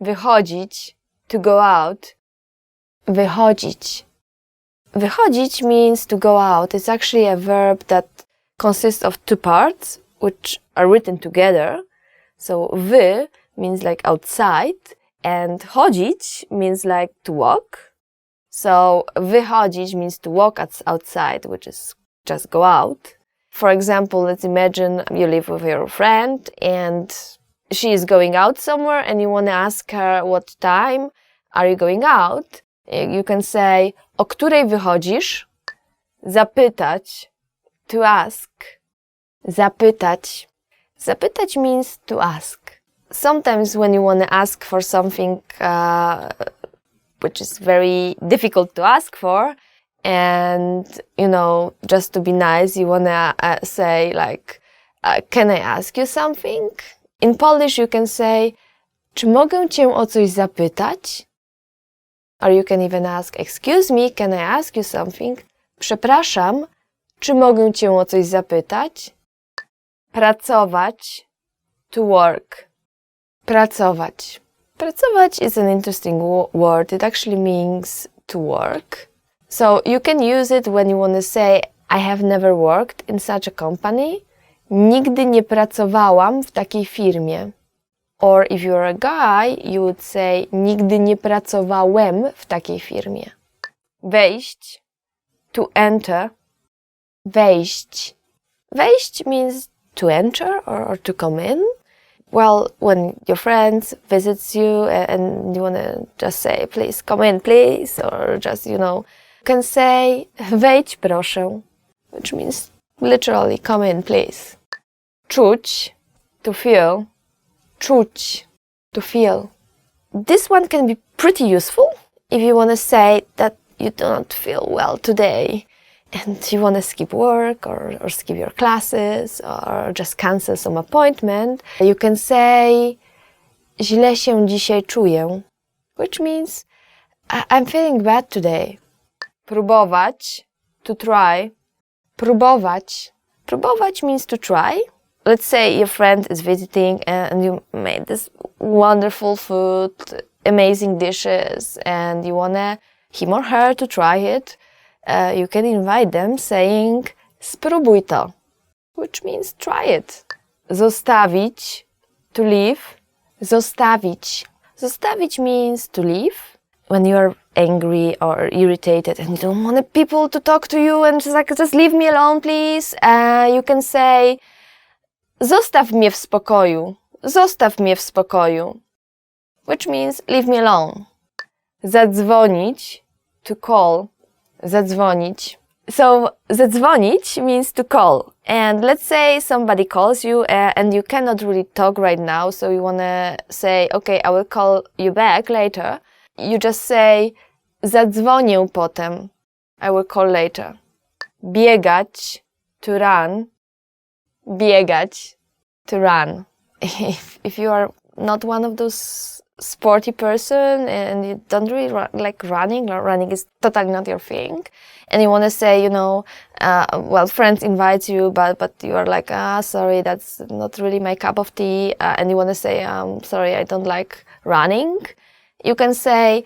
B: Wychodzić, to go out. Wychodzić. Wychodzić means to go out. It's actually a verb that consists of two parts, which are written together. So wy means like outside, and chodzić means like to walk. So wychodzić means to walk outside, which is just go out. For example, let's imagine you live with your friend and she is going out somewhere and you want to ask her what time are you going out. You can say, o której wychodzisz? Zapytać, to ask. Zapytać. Zapytać means to ask. Sometimes when you want to ask for something which is very difficult to ask for, and, just to be nice, you want to say like, can I ask you something? In Polish you can say, czy mogę cię o coś zapytać? Or you can even ask, excuse me, can I ask you something? Przepraszam, czy mogę cię o coś zapytać? Pracować, to work. Pracować. Pracować is an interesting word. It actually means to work. So you can use it when you want to say, I have never worked in such a company. Nigdy nie pracowałam w takiej firmie. Or if you're a guy, you would say, nigdy nie pracowałem w takiej firmie. Wejść, to enter. Wejść. Wejść means to enter or to come in. Well, when your friend visits you and you want to just say, please come in, please, or just, you can say, wejdź proszę, which means literally come in, please. Czuć, to feel. Czuć, to feel. This one can be pretty useful if you want to say that you do not feel well today and you want to skip work or skip your classes or just cancel some appointment, you can say źle się dzisiaj czuję, which means I'm feeling bad today. Próbować, to try. Próbować. Próbować means to try. Let's say your friend is visiting and you made this wonderful food, amazing dishes, and you want him or her to try it. You can invite them saying spróbuj to, which means try it. Zostawić, to leave. Zostawić. Zostawić means to leave. When you're angry or irritated and you don't want people to talk to you and just leave me alone, please, you can say zostaw mnie w spokoju. Zostaw mnie w spokoju. Which means leave me alone. Zadzwonić, to call. Zadzwonić. So zadzwonić means to call. And let's say somebody calls you and you cannot really talk right now, so you want to say, okay, I will call you back later. You just say zadzwonię potem. I will call later. Biegać, to run. Biegać, to run. If you are not one of those sporty person and you don't really like running, or running is totally not your thing, and you want to say, friends invite you, but you are like, sorry, that's not really my cup of tea, and you want to say, sorry, I don't like running, you can say,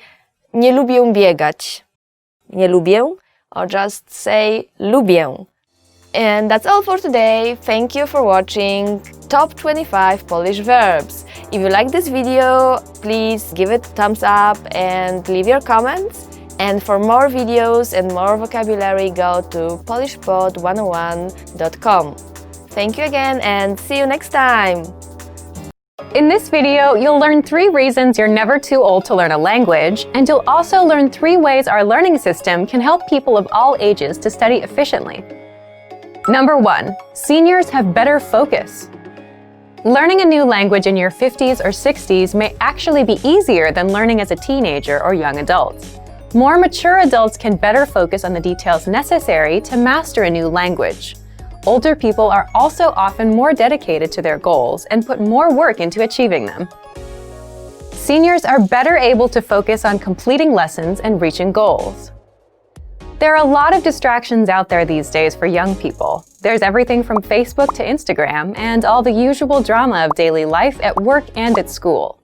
B: nie lubię biegać. Nie lubię, or just say, lubię. And that's all for today. Thank you for watching Top 25 Polish Verbs. If you like this video, please give it a thumbs up and leave your comments. And for more videos and more vocabulary, go to polishpod101.com. Thank you again and see you next time!
C: In this video, you'll learn 3 reasons you're never too old to learn a language, and you'll also learn 3 ways our learning system can help people of all ages to study efficiently. Number 1. Seniors have better focus. Learning a new language in your 50s or 60s may actually be easier than learning as a teenager or young adult. More mature adults can better focus on the details necessary to master a new language. Older people are also often more dedicated to their goals and put more work into achieving them. Seniors are better able to focus on completing lessons and reaching goals. There are a lot of distractions out there these days for young people. There's everything from Facebook to Instagram and all the usual drama of daily life at work and at school.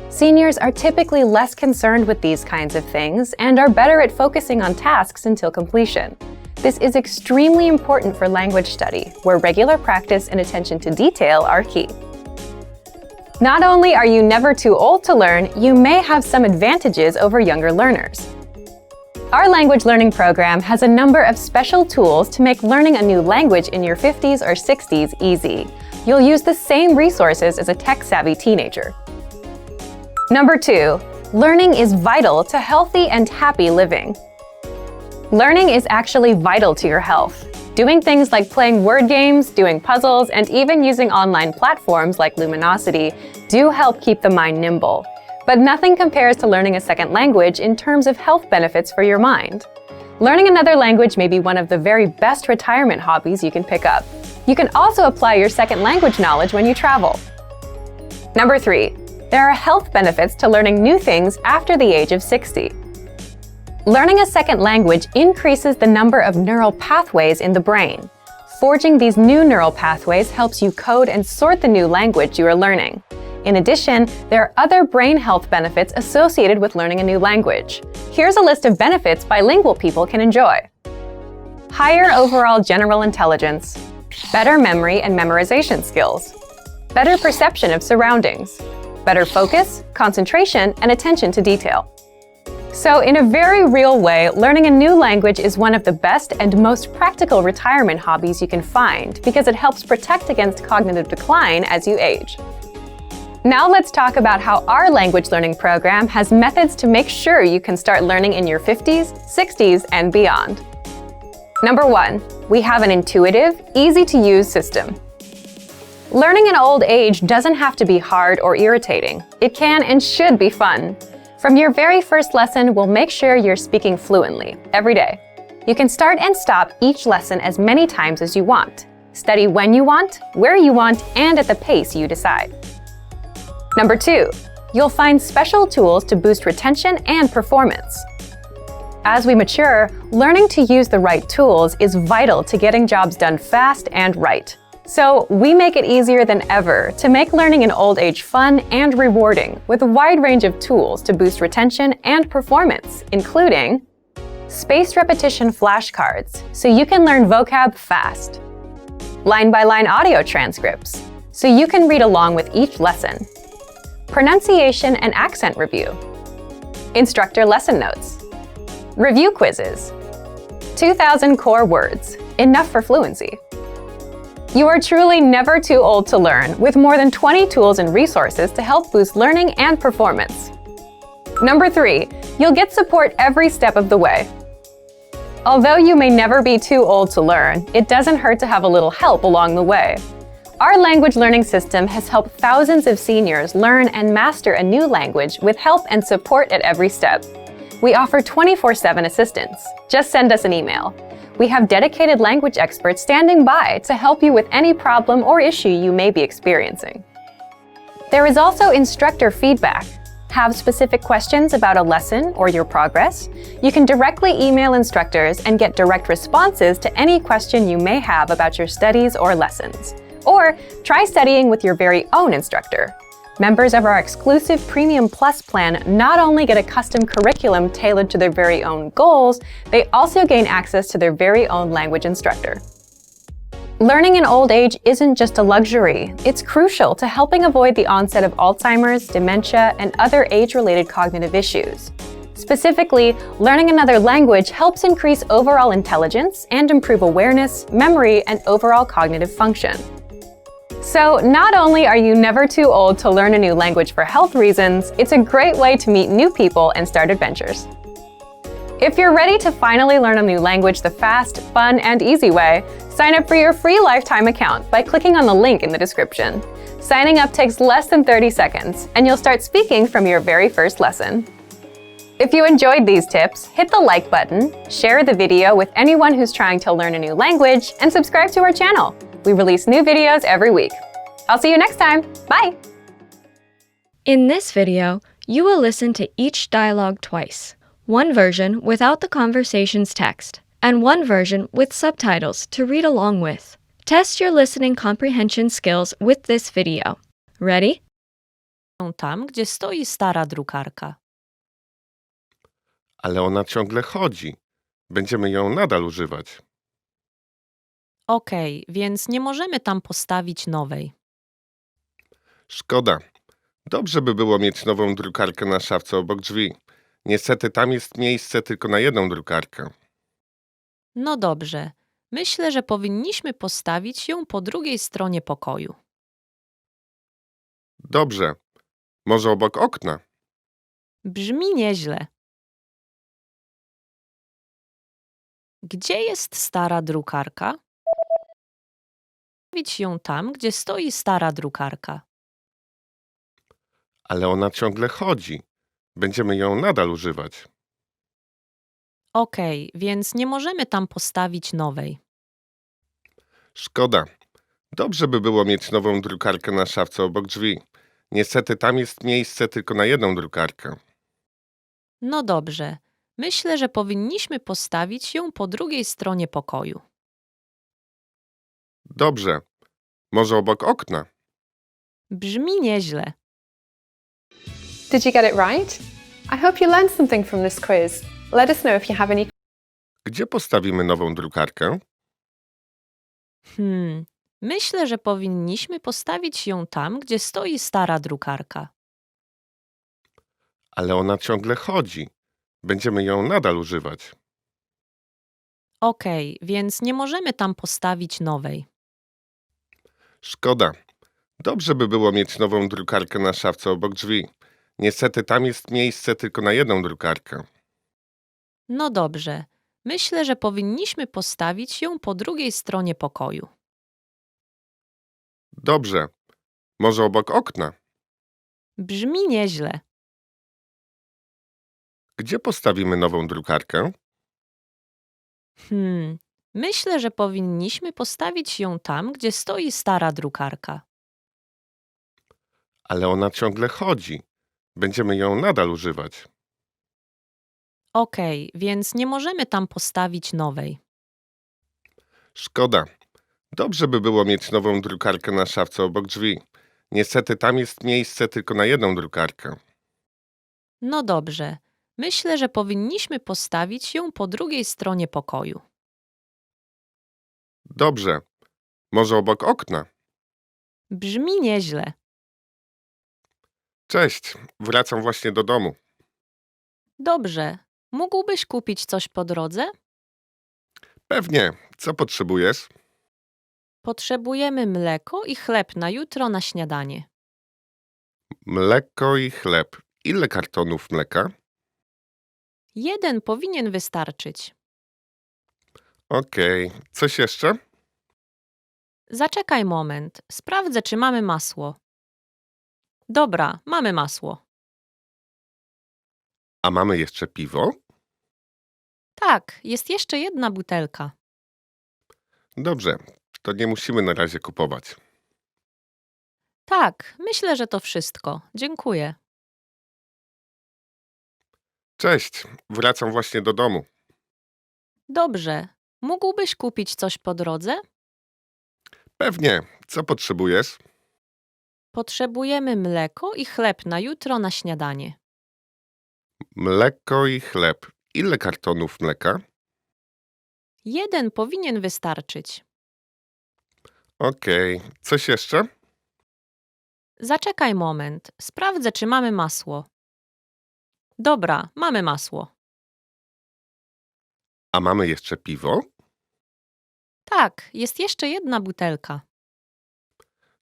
C: Seniors are typically less concerned with these kinds of things and are better at focusing on tasks until completion. This is extremely important for language study, where regular practice and attention to detail are key. Not only are you never too old to learn, you may have some advantages over younger learners. Our language learning program has a number of special tools to make learning a new language in your 50s or 60s easy. You'll use the same resources as a tech-savvy teenager. Number 2. Learning is vital to healthy and happy living. Learning is actually vital to your health. Doing things like playing word games, doing puzzles, and even using online platforms like Luminosity do help keep the mind nimble. But nothing compares to learning a second language in terms of health benefits for your mind. Learning another language may be one of the very best retirement hobbies you can pick up. You can also apply your second language knowledge when you travel. Number 3. There are health benefits to learning new things after the age of 60. Learning a second language increases the number of neural pathways in the brain. Forging these new neural pathways helps you code and sort the new language you are learning. In addition, there are other brain health benefits associated with learning a new language. Here's a list of benefits bilingual people can enjoy. Higher overall general intelligence, better memory and memorization skills, better perception of surroundings, better focus, concentration, and attention to detail. So, in a very real way, learning a new language is one of the best and most practical retirement hobbies you can find because it helps protect against cognitive decline as you age. Now let's talk about how our language learning program has methods to make sure you can start learning in your 50s, 60s, and beyond. Number 1. We have an intuitive, easy-to-use system. Learning in old age doesn't have to be hard or irritating. It can and should be fun. From your very first lesson, we'll make sure you're speaking fluently every day. You can start and stop each lesson as many times as you want. Study when you want, where you want, and at the pace you decide. Number 2, you'll find special tools to boost retention and performance. As we mature, learning to use the right tools is vital to getting jobs done fast and right. So we make it easier than ever to make learning in old age fun and rewarding with a wide range of tools to boost retention and performance, including spaced repetition flashcards, so you can learn vocab fast, line-by-line audio transcripts, so you can read along with each lesson, pronunciation and accent review, instructor lesson notes, review quizzes, 2,000 core words, enough for fluency. You are truly never too old to learn, with more than 20 tools and resources to help boost learning and performance. Number 3, you'll get support every step of the way. Although you may never be too old to learn, it doesn't hurt to have a little help along the way. Our language learning system has helped thousands of seniors learn and master a new language with help and support at every step. We offer 24/7 assistance. Just send us an email. We have dedicated language experts standing by to help you with any problem or issue you may be experiencing. There is also instructor feedback. Have specific questions about a lesson or your progress? You can directly email instructors and get direct responses to any question you may have about your studies or lessons. Or try studying with your very own instructor. Members of our exclusive Premium Plus plan not only get a custom curriculum tailored to their very own goals, they also gain access to their very own language instructor. Learning in old age isn't just a luxury, it's crucial to helping avoid the onset of Alzheimer's, dementia, and other age-related cognitive issues. Specifically, learning another language helps increase overall intelligence and improve awareness, memory, and overall cognitive function. So, not only are you never too old to learn a new language for health reasons, it's a great way to meet new people and start adventures. If you're ready to finally learn a new language the fast, fun, and easy way, sign up for your free lifetime account by clicking on the link in the description. Signing up takes less than 30 seconds, and you'll start speaking from your very first lesson. If you enjoyed these tips, hit the like button, share the video with anyone who's trying to learn a new language, and subscribe to our channel. We release new videos every week. I'll see you next time. Bye!
A: In this video, you will listen to each dialogue twice. One version without the conversation's text, and one version with subtitles to read along with. Test your listening comprehension skills with this video. Ready?
D: Tam, gdzie stoi stara drukarka.
E: Ale ona ciągle chodzi. Będziemy ją nadal używać.
D: Okej, więc nie możemy tam postawić nowej.
E: Szkoda. Dobrze by było mieć nową drukarkę na szafce obok drzwi. Niestety tam jest miejsce tylko na jedną drukarkę.
D: No dobrze. Myślę, że powinniśmy postawić ją po drugiej stronie pokoju.
E: Dobrze. Może obok okna?
D: Brzmi nieźle. Gdzie jest stara drukarka? Postawić ją tam, gdzie stoi stara drukarka.
E: Ale ona ciągle chodzi. Będziemy ją nadal używać.
D: Okej, więc nie możemy tam postawić nowej.
E: Szkoda. Dobrze by było mieć nową drukarkę na szafce obok drzwi. Niestety tam jest miejsce tylko na jedną drukarkę.
D: No dobrze. Myślę, że powinniśmy postawić ją po drugiej stronie pokoju.
E: Dobrze. Może obok okna?
D: Brzmi nieźle.
F: Did you get it right? I hope you learned something from this quiz. Let us know if you have any.
E: Gdzie postawimy nową drukarkę?
D: Myślę, że powinniśmy postawić ją tam, gdzie stoi stara drukarka.
E: Ale ona ciągle chodzi. Będziemy ją nadal używać.
D: Okej, więc nie możemy tam postawić nowej.
E: Szkoda. Dobrze by było mieć nową drukarkę na szafce obok drzwi. Niestety tam jest miejsce tylko na jedną drukarkę.
D: No dobrze. Myślę, że powinniśmy postawić ją po drugiej stronie pokoju.
E: Dobrze. Może obok okna?
D: Brzmi nieźle.
E: Gdzie postawimy nową drukarkę?
D: Myślę, że powinniśmy postawić ją tam, gdzie stoi stara drukarka.
E: Ale ona ciągle chodzi. Będziemy ją nadal używać.
D: Okej, więc nie możemy tam postawić nowej.
E: Szkoda. Dobrze by było mieć nową drukarkę na szafce obok drzwi. Niestety tam jest miejsce tylko na jedną drukarkę.
D: No dobrze. Myślę, że powinniśmy postawić ją po drugiej stronie pokoju.
E: Dobrze. Może obok okna?
D: Brzmi nieźle.
E: Cześć. Wracam właśnie do domu.
D: Dobrze. Mógłbyś kupić coś po drodze?
E: Pewnie. Co potrzebujesz?
D: Potrzebujemy mleko i chleb na jutro na śniadanie.
E: Mleko i chleb. Ile kartonów mleka?
D: 1 powinien wystarczyć.
E: Okej. Coś jeszcze?
D: Zaczekaj moment. Sprawdzę, czy mamy masło. Dobra, mamy masło.
E: A mamy jeszcze piwo?
D: Tak, jest jeszcze 1 butelka.
E: Dobrze. To nie musimy na razie kupować.
D: Tak, myślę, że to wszystko. Dziękuję.
E: Cześć. Wracam właśnie do domu.
D: Dobrze. Mógłbyś kupić coś po drodze?
E: Pewnie. Co potrzebujesz?
D: Potrzebujemy mleko i chleb na jutro na śniadanie.
E: Mleko i chleb. Ile kartonów mleka?
D: 1 powinien wystarczyć.
E: Okej. Coś jeszcze?
D: Zaczekaj moment. Sprawdzę, czy mamy masło. Dobra, mamy masło.
E: A mamy jeszcze piwo?
D: Tak, jest jeszcze 1 butelka.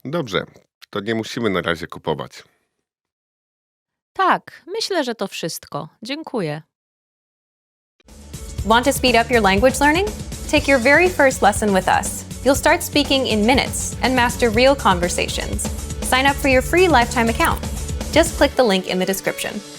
E: Dobrze. To nie musimy na razie kupować.
D: Tak, myślę, że to wszystko. Dziękuję.
C: Want to speed up your language learning? Take your very first lesson with us. You'll start speaking in minutes and master real conversations. Sign up for your free lifetime account. Just click the link in the description.